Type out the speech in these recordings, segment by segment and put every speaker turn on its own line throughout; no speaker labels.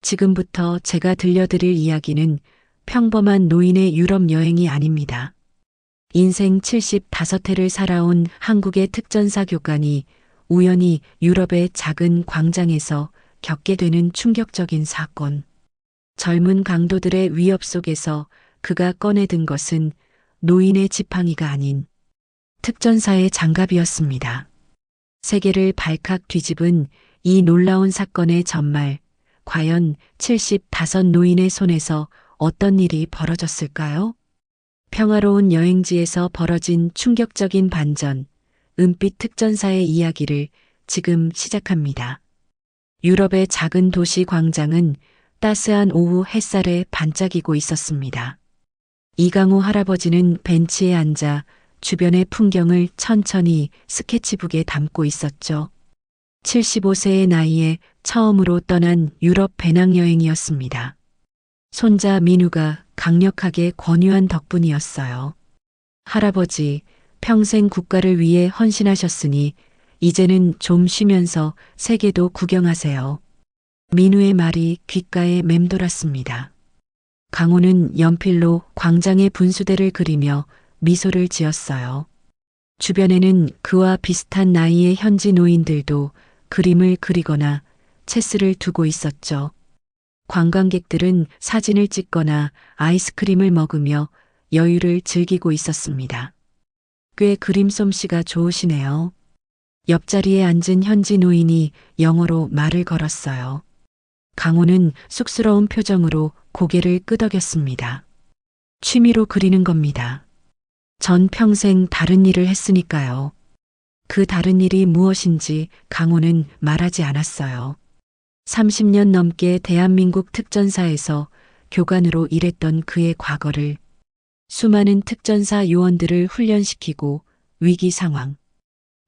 지금부터 제가 들려드릴 이야기는 평범한 노인의 유럽 여행이 아닙니다. 인생 75회를 살아온 한국의 특전사 교관이 우연히 유럽의 작은 광장에서 겪게 되는 충격적인 사건. 젊은 강도들의 위협 속에서 그가 꺼내든 것은 노인의 지팡이가 아닌 특전사의 장갑이었습니다. 세계를 발칵 뒤집은 이 놀라운 사건의 전말, 과연 75 노인의 손에서 어떤 일이 벌어졌을까요? 평화로운 여행지에서 벌어진 충격적인 반전, 은빛 특전사의 이야기를 지금 시작합니다. 유럽의 작은 도시 광장은 따스한 오후 햇살에 반짝이고 있었습니다. 이강호 할아버지는 벤치에 앉아 주변의 풍경을 천천히 스케치북에 담고 있었죠. 75세의 나이에 처음으로 떠난 유럽 배낭여행이었습니다. 손자 민우가 강력하게 권유한 덕분이었어요. 할아버지, 평생 국가를 위해 헌신하셨으니 이제는 좀 쉬면서 세계도 구경하세요. 민우의 말이 귓가에 맴돌았습니다. 강호는 연필로 광장의 분수대를 그리며 미소를 지었어요. 주변에는 그와 비슷한 나이의 현지 노인들도 그림을 그리거나 체스를 두고 있었죠. 관광객들은 사진을 찍거나 아이스크림을 먹으며 여유를 즐기고 있었습니다. 꽤 그림 솜씨가 좋으시네요. 옆자리에 앉은 현지 노인이 영어로 말을 걸었어요. 강호는 쑥스러운 표정으로 고개를 끄덕였습니다. 취미로 그리는 겁니다. 전 평생 다른 일을 했으니까요. 그 다른 일이 무엇인지 강호는 말하지 않았어요. 30년 넘게 대한민국 특전사에서 교관으로 일했던 그의 과거를, 수많은 특전사 요원들을 훈련시키고 위기 상황,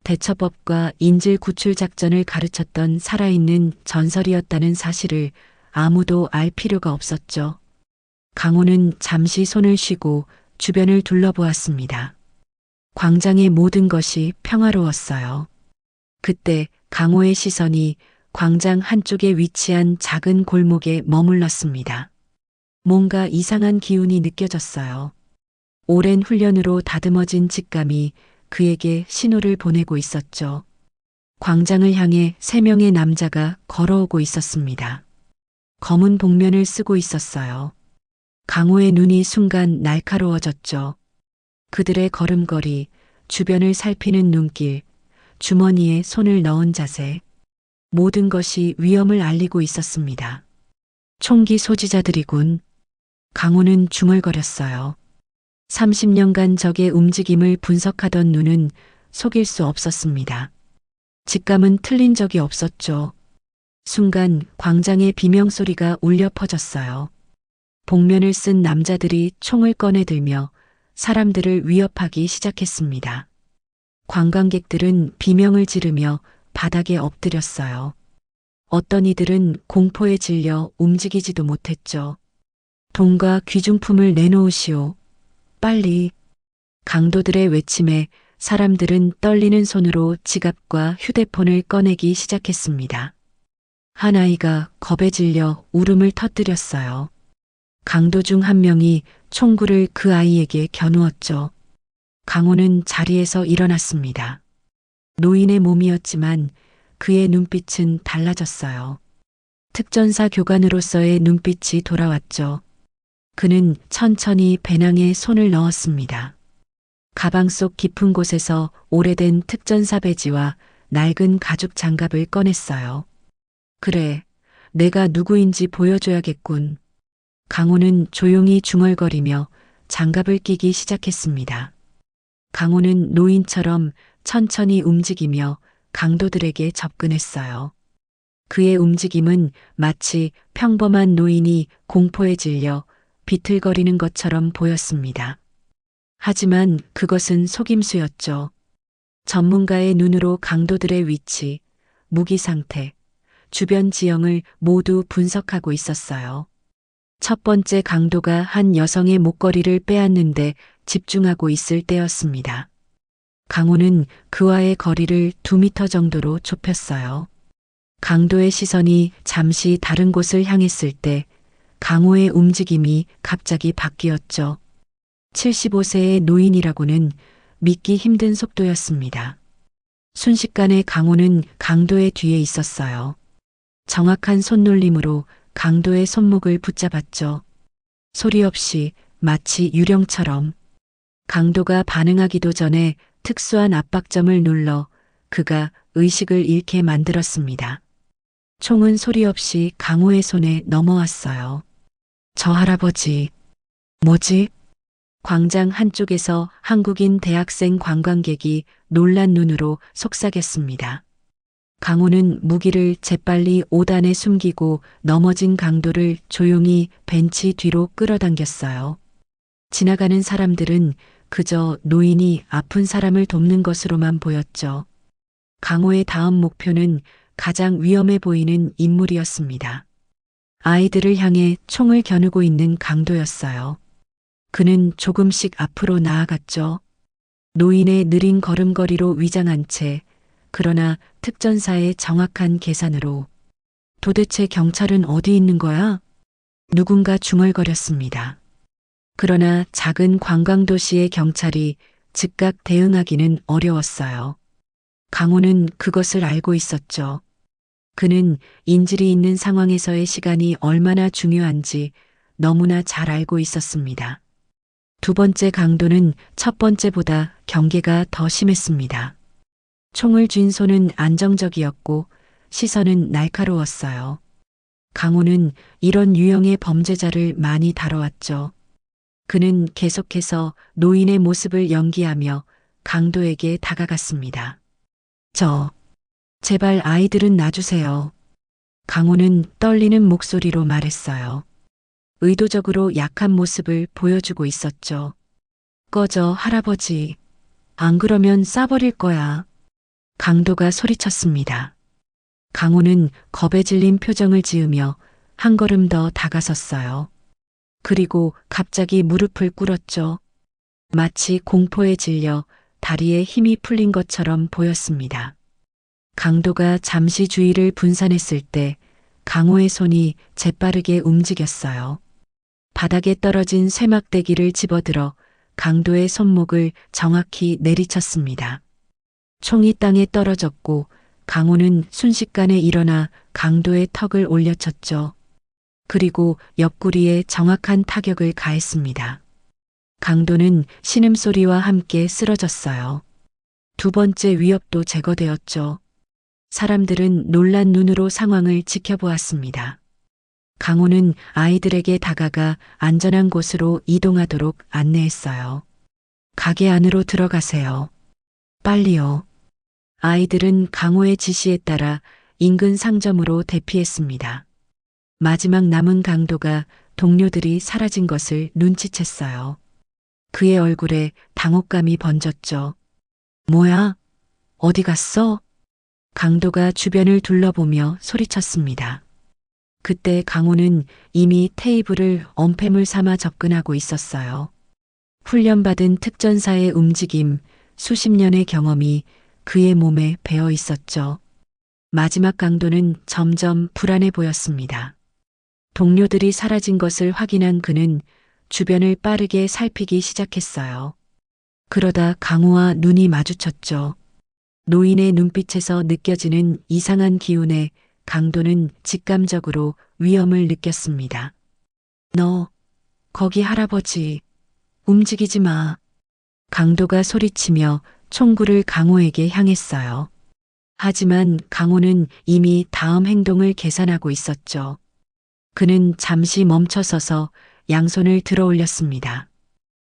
대처법과 인질 구출 작전을 가르쳤던 살아있는 전설이었다는 사실을 아무도 알 필요가 없었죠. 강호는 잠시 손을 쉬고 주변을 둘러보았습니다. 광장의 모든 것이 평화로웠어요. 그때 강호의 시선이 광장 한쪽에 위치한 작은 골목에 머물렀습니다. 뭔가 이상한 기운이 느껴졌어요. 오랜 훈련으로 다듬어진 직감이 그에게 신호를 보내고 있었죠. 광장을 향해 3명의 남자가 걸어오고 있었습니다. 검은 복면을 쓰고 있었어요. 강호의 눈이 순간 날카로워졌죠. 그들의 걸음걸이, 주변을 살피는 눈길, 주머니에 손을 넣은 자세, 모든 것이 위험을 알리고 있었습니다. 총기 소지자들이군. 강호는 중얼거렸어요. 30년간 적의 움직임을 분석하던 눈은 속일 수 없었습니다. 직감은 틀린 적이 없었죠. 순간 광장의 비명소리가 울려 퍼졌어요. 복면을 쓴 남자들이 총을 꺼내들며 사람들을 위협하기 시작했습니다. 관광객들은 비명을 지르며 바닥에 엎드렸어요. 어떤 이들은 공포에 질려 움직이지도 못했죠. 돈과 귀중품을 내놓으시오. 빨리. 강도들의 외침에 사람들은 떨리는 손으로 지갑과 휴대폰을 꺼내기 시작했습니다. 한 아이가 겁에 질려 울음을 터뜨렸어요. 강도 중 한 명이 총구를 그 아이에게 겨누었죠. 강호는 자리에서 일어났습니다. 노인의 몸이었지만 그의 눈빛은 달라졌어요. 특전사 교관으로서의 눈빛이 돌아왔죠. 그는 천천히 배낭에 손을 넣었습니다. 가방 속 깊은 곳에서 오래된 특전사 배지와 낡은 가죽 장갑을 꺼냈어요. 그래, 내가 누구인지 보여줘야겠군. 강호는 조용히 중얼거리며 장갑을 끼기 시작했습니다. 강호는 노인처럼 천천히 움직이며 강도들에게 접근했어요. 그의 움직임은 마치 평범한 노인이 공포에 질려 비틀거리는 것처럼 보였습니다. 하지만 그것은 속임수였죠. 전문가의 눈으로 강도들의 위치, 무기 상태, 주변 지형을 모두 분석하고 있었어요. 첫 번째 강도가 한 여성의 목걸이를 빼앗는데 집중하고 있을 때였습니다. 강호는 그와의 거리를 2미터 정도로 좁혔어요. 강도의 시선이 잠시 다른 곳을 향했을 때 강호의 움직임이 갑자기 바뀌었죠. 75세의 노인이라고는 믿기 힘든 속도였습니다. 순식간에 강호는 강도의 뒤에 있었어요. 정확한 손놀림으로 강도의 손목을 붙잡았죠. 소리 없이 마치 유령처럼. 강도가 반응하기도 전에 특수한 압박점을 눌러 그가 의식을 잃게 만들었습니다. 총은 소리 없이 강호의 손에 넘어왔어요. 저 할아버지, 뭐지? 광장 한쪽에서 한국인 대학생 관광객이 놀란 눈으로 속삭였습니다. 강호는 무기를 재빨리 옷안에 숨기고 넘어진 강도를 조용히 벤치 뒤로 끌어당겼어요. 지나가는 사람들은 그저 노인이 아픈 사람을 돕는 것으로만 보였죠. 강호의 다음 목표는 가장 위험해 보이는 인물이었습니다. 아이들을 향해 총을 겨누고 있는 강도였어요. 그는 조금씩 앞으로 나아갔죠. 노인의 느린 걸음걸이로 위장한 채, 그러나 특전사의 정확한 계산으로. 도대체 경찰은 어디 있는 거야? 누군가 중얼거렸습니다. 그러나 작은 관광도시의 경찰이 즉각 대응하기는 어려웠어요. 강호는 그것을 알고 있었죠. 그는 인질이 있는 상황에서의 시간이 얼마나 중요한지 너무나 잘 알고 있었습니다. 두 번째 강도는 첫 번째보다 경계가 더 심했습니다. 총을 쥔 손은 안정적이었고 시선은 날카로웠어요. 강호는 이런 유형의 범죄자를 많이 다뤄왔죠. 그는 계속해서 노인의 모습을 연기하며 강도에게 다가갔습니다. 제발 아이들은 놔주세요. 강호는 떨리는 목소리로 말했어요. 의도적으로 약한 모습을 보여주고 있었죠. 꺼져, 할아버지. 안 그러면 쏴버릴 거야. 강도가 소리쳤습니다. 강호는 겁에 질린 표정을 지으며 한 걸음 더 다가섰어요. 그리고 갑자기 무릎을 꿇었죠. 마치 공포에 질려 다리에 힘이 풀린 것처럼 보였습니다. 강도가 잠시 주의를 분산했을 때 강호의 손이 재빠르게 움직였어요. 바닥에 떨어진 쇠막대기를 집어들어 강도의 손목을 정확히 내리쳤습니다. 총이 땅에 떨어졌고 강호는 순식간에 일어나 강도의 턱을 올려쳤죠. 그리고 옆구리에 정확한 타격을 가했습니다. 강도는 신음소리와 함께 쓰러졌어요. 두 번째 위협도 제거되었죠. 사람들은 놀란 눈으로 상황을 지켜보았습니다. 강호는 아이들에게 다가가 안전한 곳으로 이동하도록 안내했어요. 가게 안으로 들어가세요. 빨리요. 아이들은 강호의 지시에 따라 인근 상점으로 대피했습니다. 마지막 남은 강도가 동료들이 사라진 것을 눈치챘어요. 그의 얼굴에 당혹감이 번졌죠. 뭐야? 어디 갔어? 강도가 주변을 둘러보며 소리쳤습니다. 그때 강호는 이미 테이블을 엄폐물 삼아 접근하고 있었어요. 훈련받은 특전사의 움직임, 수십 년의 경험이 그의 몸에 배어 있었죠. 마지막 강도는 점점 불안해 보였습니다. 동료들이 사라진 것을 확인한 그는 주변을 빠르게 살피기 시작했어요. 그러다 강호와 눈이 마주쳤죠. 노인의 눈빛에서 느껴지는 이상한 기운에 강도는 직감적으로 위험을 느꼈습니다. 너, 거기 할아버지, 움직이지 마. 강도가 소리치며 총구를 강호에게 향했어요. 하지만 강호는 이미 다음 행동을 계산하고 있었죠. 그는 잠시 멈춰서서 양손을 들어 올렸습니다.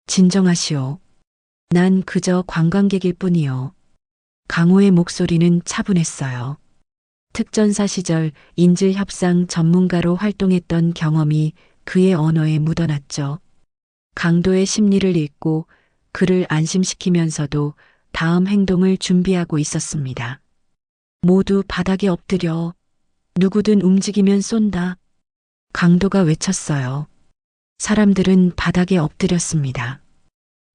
진정하시오. 난 그저 관광객일 뿐이요. 강호의 목소리는 차분했어요. 특전사 시절 인질 협상 전문가로 활동했던 경험이 그의 언어에 묻어났죠. 강도의 심리를 읽고 그를 안심시키면서도 다음 행동을 준비하고 있었습니다. 모두 바닥에 엎드려. 누구든 움직이면 쏜다. 강도가 외쳤어요. 사람들은 바닥에 엎드렸습니다.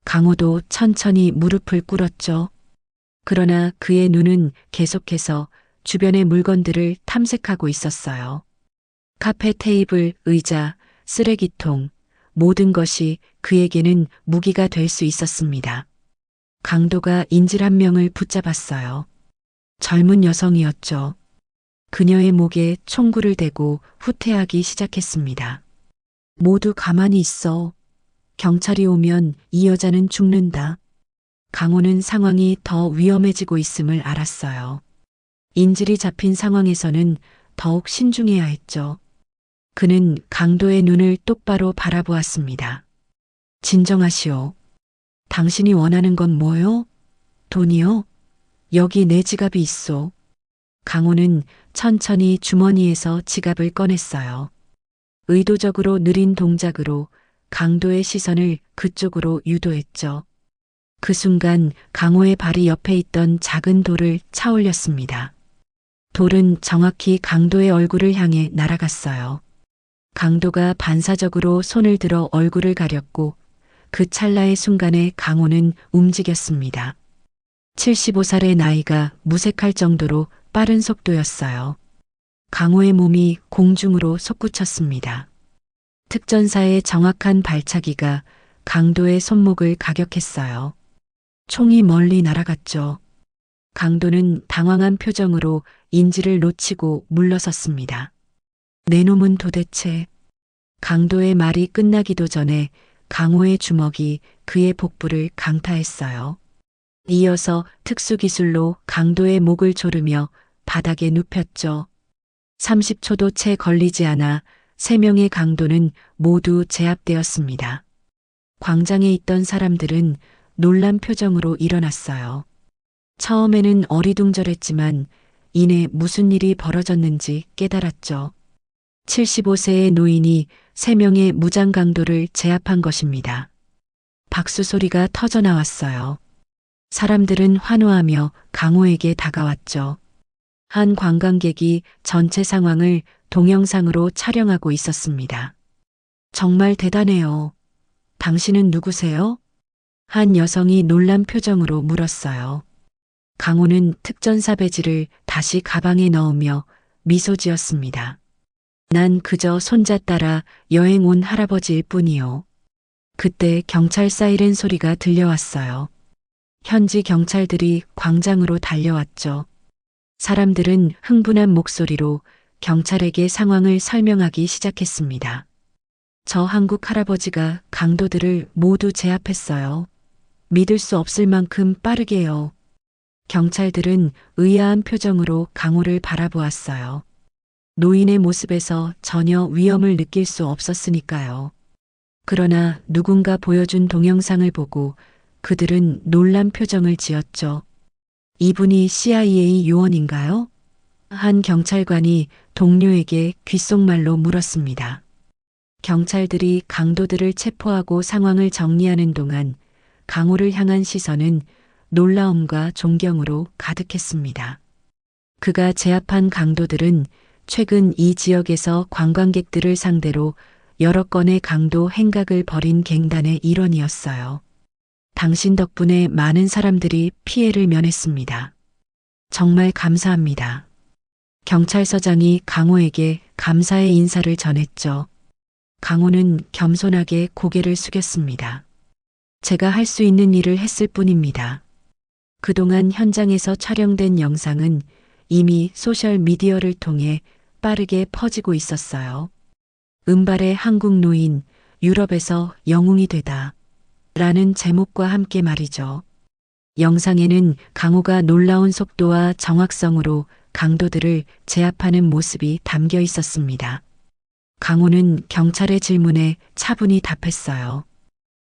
강호도 천천히 무릎을 꿇었죠. 그러나 그의 눈은 계속해서 주변의 물건들을 탐색하고 있었어요. 카페 테이블, 의자, 쓰레기통, 모든 것이 그에게는 무기가 될 수 있었습니다. 강도가 인질 한 명을 붙잡았어요. 젊은 여성이었죠. 그녀의 목에 총구를 대고 후퇴하기 시작했습니다. 모두 가만히 있어. 경찰이 오면 이 여자는 죽는다. 강호는 상황이 더 위험해지고 있음을 알았어요. 인질이 잡힌 상황에서는 더욱 신중해야 했죠. 그는 강도의 눈을 똑바로 바라보았습니다. 진정하시오. 당신이 원하는 건 뭐요? 돈이요? 여기 내 지갑이 있소. 강호는 천천히 주머니에서 지갑을 꺼냈어요. 의도적으로 느린 동작으로 강도의 시선을 그쪽으로 유도했죠. 그 순간 강호의 발이 옆에 있던 작은 돌을 차올렸습니다. 돌은 정확히 강도의 얼굴을 향해 날아갔어요. 강도가 반사적으로 손을 들어 얼굴을 가렸고 그 찰나의 순간에 강호는 움직였습니다. 75살의 나이가 무색할 정도로 빠른 속도였어요. 강호의 몸이 공중으로 솟구쳤습니다. 특전사의 정확한 발차기가 강도의 손목을 가격했어요. 총이 멀리 날아갔죠. 강도는 당황한 표정으로 인질을 놓치고 물러섰습니다. 내 놈은 도대체. 강도의 말이 끝나기도 전에 강호의 주먹이 그의 복부를 강타했어요. 이어서 특수기술로 강도의 목을 조르며 바닥에 눕혔죠. 30초도 채 걸리지 않아 3명의 강도는 모두 제압되었습니다. 광장에 있던 사람들은 놀란 표정으로 일어났어요. 처음에는 어리둥절했지만 이내 무슨 일이 벌어졌는지 깨달았죠. 75세의 노인이 3명의 무장 강도를 제압한 것입니다. 박수 소리가 터져 나왔어요. 사람들은 환호하며 강호에게 다가왔죠. 한 관광객이 전체 상황을 동영상으로 촬영하고 있었습니다. 정말 대단해요. 당신은 누구세요? 한 여성이 놀란 표정으로 물었어요. 강호는 특전사 배지를 다시 가방에 넣으며 미소 지었습니다. 난 그저 손자 따라 여행 온 할아버지일 뿐이요. 그때 경찰 사이렌 소리가 들려왔어요. 현지 경찰들이 광장으로 달려왔죠. 사람들은 흥분한 목소리로 경찰에게 상황을 설명하기 시작했습니다. 저 한국 할아버지가 강도들을 모두 제압했어요. 믿을 수 없을 만큼 빠르게요. 경찰들은 의아한 표정으로 강호를 바라보았어요. 노인의 모습에서 전혀 위험을 느낄 수 없었으니까요. 그러나 누군가 보여준 동영상을 보고 그들은 놀란 표정을 지었죠. 이분이 CIA 요원인가요? 한 경찰관이 동료에게 귓속말로 물었습니다. 경찰들이 강도들을 체포하고 상황을 정리하는 동안 강호를 향한 시선은 놀라움과 존경으로 가득했습니다. 그가 제압한 강도들은 최근 이 지역에서 관광객들을 상대로 여러 건의 강도 행각을 벌인 갱단의 일원이었어요. 당신 덕분에 많은 사람들이 피해를 면했습니다. 정말 감사합니다. 경찰서장이 강호에게 감사의 인사를 전했죠. 강호는 겸손하게 고개를 숙였습니다. 제가 할 수 있는 일을 했을 뿐입니다. 그동안 현장에서 촬영된 영상은 이미 소셜미디어를 통해 빠르게 퍼지고 있었어요. 은발의 한국 노인, 유럽에서 영웅이 되다. 라는 제목과 함께 말이죠. 영상에는 강호가 놀라운 속도와 정확성으로 강도들을 제압하는 모습이 담겨 있었습니다. 강호는 경찰의 질문에 차분히 답했어요.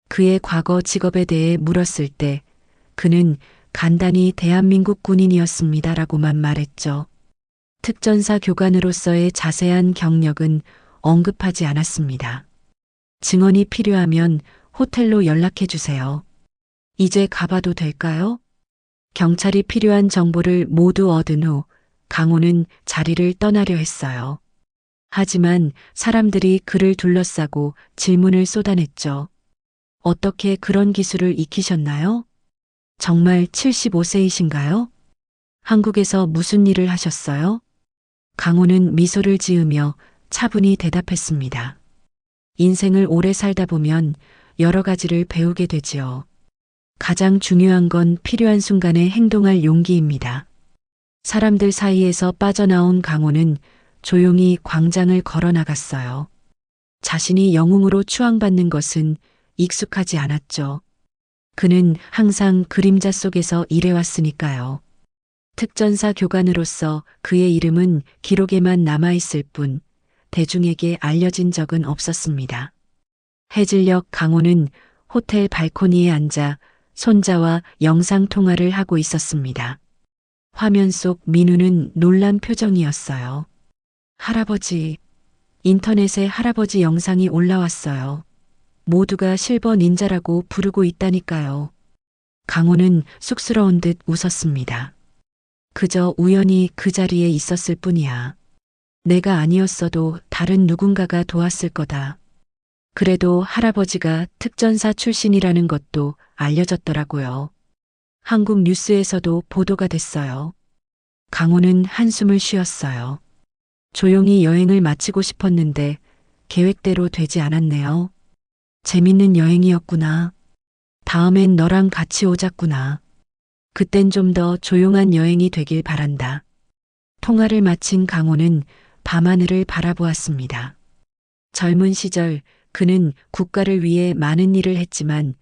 그의 과거 직업에 대해 물었을 때 그는 간단히 대한민국 군인이었습니다라고만 말했죠. 특전사 교관으로서의 자세한 경력은 언급하지 않았습니다. 증언이 필요하면 호텔로 연락해 주세요. 이제 가봐도 될까요? 경찰이 필요한 정보를 모두 얻은 후 강호는 자리를 떠나려 했어요. 하지만 사람들이 그를 둘러싸고 질문을 쏟아냈죠. 어떻게 그런 기술을 익히셨나요? 정말 75세이신가요? 한국에서 무슨 일을 하셨어요? 강호는 미소를 지으며 차분히 대답했습니다. 인생을 오래 살다 보면 여러 가지를 배우게 되지요. 가장 중요한 건 필요한 순간에 행동할 용기입니다. 사람들 사이에서 빠져나온 강호는 조용히 광장을 걸어 나갔어요. 자신이 영웅으로 추앙받는 것은 익숙하지 않았죠. 그는 항상 그림자 속에서 일해왔으니까요. 특전사 교관으로서 그의 이름은 기록에만 남아있을 뿐 대중에게 알려진 적은 없었습니다. 해질녘 강호는 호텔 발코니에 앉아 손자와 영상통화를 하고 있었습니다. 화면 속 민우는 놀란 표정이었어요. 할아버지, 인터넷에 할아버지 영상이 올라왔어요. 모두가 실버 닌자라고 부르고 있다니까요. 강호는 쑥스러운 듯 웃었습니다. 그저 우연히 그 자리에 있었을 뿐이야. 내가 아니었어도 다른 누군가가 도왔을 거다. 그래도 할아버지가 특전사 출신이라는 것도 알려졌더라고요. 한국 뉴스에서도 보도가 됐어요. 강호는 한숨을 쉬었어요. 조용히 여행을 마치고 싶었는데 계획대로 되지 않았네요. 재밌는 여행이었구나. 다음엔 너랑 같이 오자꾸나. 그땐 좀 더 조용한 여행이 되길 바란다. 통화를 마친 강호는 밤하늘을 바라보았습니다. 젊은 시절 그는 국가를 위해 많은 일을 했지만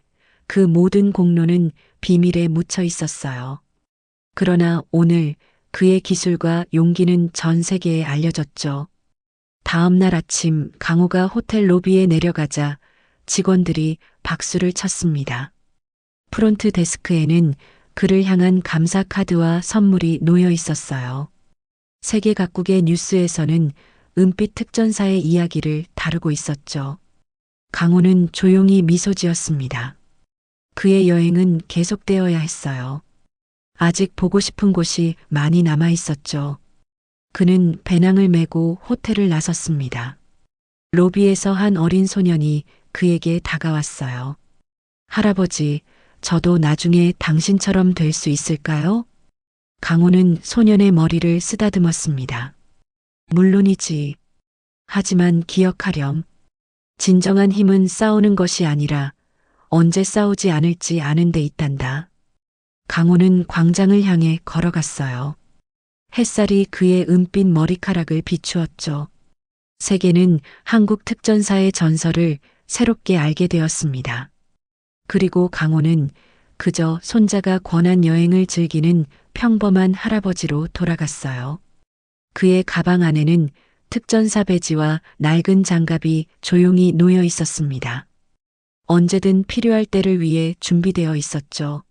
그 모든 공로는 비밀에 묻혀 있었어요. 그러나 오늘 그의 기술과 용기는 전 세계에 알려졌죠. 다음 날 아침 강호가 호텔 로비에 내려가자 직원들이 박수를 쳤습니다. 프론트 데스크에는 그를 향한 감사 카드와 선물이 놓여 있었어요. 세계 각국의 뉴스에서는 은빛 특전사의 이야기를 다루고 있었죠. 강호는 조용히 미소 지었습니다. 그의 여행은 계속되어야 했어요. 아직 보고 싶은 곳이 많이 남아 있었죠. 그는 배낭을 메고 호텔을 나섰습니다. 로비에서 한 어린 소년이 그에게 다가왔어요. 할아버지, 저도 나중에 당신처럼 될 수 있을까요? 강호는 소년의 머리를 쓰다듬었습니다. 물론이지. 하지만 기억하렴. 진정한 힘은 싸우는 것이 아니라 언제 싸우지 않을지 아는 데 있단다. 강호는 광장을 향해 걸어갔어요. 햇살이 그의 은빛 머리카락을 비추었죠. 세계는 한국 특전사의 전설을 새롭게 알게 되었습니다. 그리고 강호는 그저 손자가 권한 여행을 즐기는 평범한 할아버지로 돌아갔어요. 그의 가방 안에는 특전사 배지와 낡은 장갑이 조용히 놓여 있었습니다. 언제든 필요할 때를 위해 준비되어 있었죠.